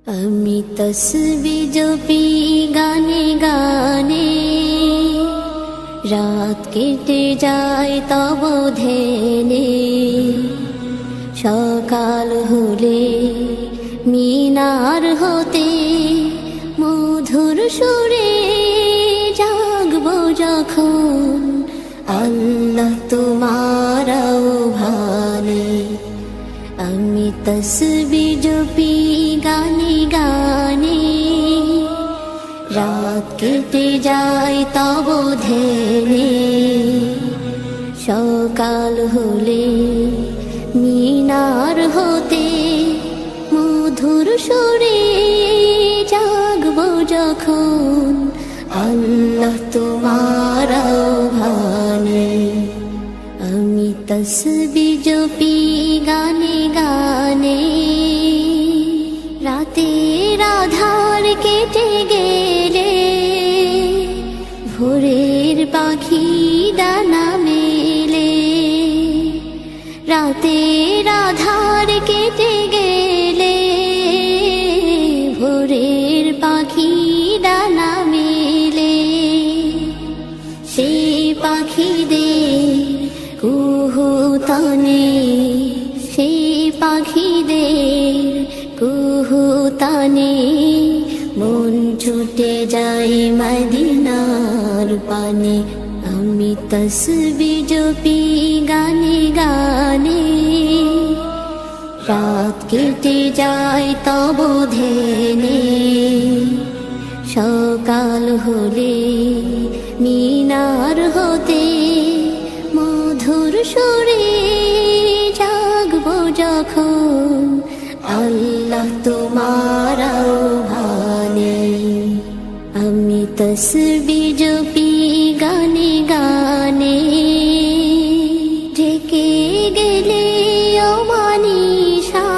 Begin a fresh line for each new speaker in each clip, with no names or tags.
আমি তসবিহ জপি গানে গানে, রাত কেটে যায় তব ধ্যানে। সকাল হলে মিনার হতে মধুর সুরে জাগবো যখন, আল্লাহ তোমার আহ্বানে। আমি তসবিহ জপি গানে গানে, রাত কেটে যায় তব ধ্যানে। সকাল হলে মিনার হতে মধুর সুরে জাগবো যখন, আল্লাহ তোমার আহ্বানে। আমি তসবিহ জপি গানে গানে, রাতের আধার কেটে গেলে ভোরের পাখি ডানা মেলে। রাতের আধার কেটে গেলে ভোরের পাখি ডানা মেলে। সেই পাখিদের কুহুতানে, সেই পাখিদের কুহুতানে মন ছুটে যায় মদিনার পানে। আমি তসবিহ জপি গানে গানে, রাত কেটে যায় তব ধ্যানে। সকাল হলে মিনার হতে মধুর সুরে জাগবো যখন, আল্লাহ তোমার আহ্বানে। আমি তসবিহ জপি গানে গানে, ঢেকে গেলে অমানিসা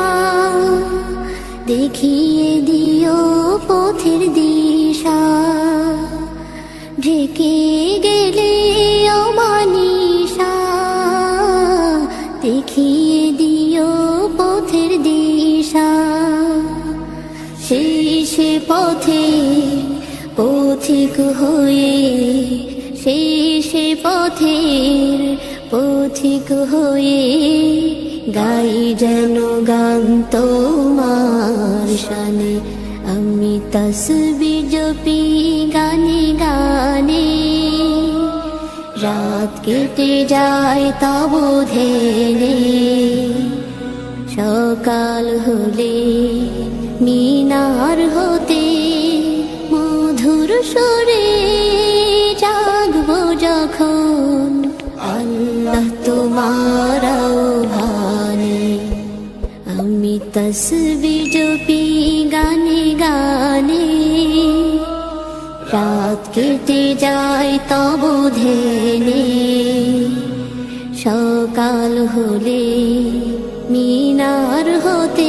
দেখিয়ে দিও পথের দিশা। ঢেকে গেলে অমানিসা দেখিয়ে দিও পথের দিশা। সেই পথে পথিক হয়ে, সেই পথের পথিক হয়ে গাই যেন গান তোমার শানে। আমি তসবিহ জপি গানে গানে, রাত কেটে যায় তব ধ্যানে। সকাল হলে মিনার হতে মধুর সুরে জাগবো যখন, আল্লাহ তোমার আহ্বানে। আমি তসবিহ জপি গানে গানে, রাত কেটে যায় তব ধ্যানে। সকাল হলে মিনার হতে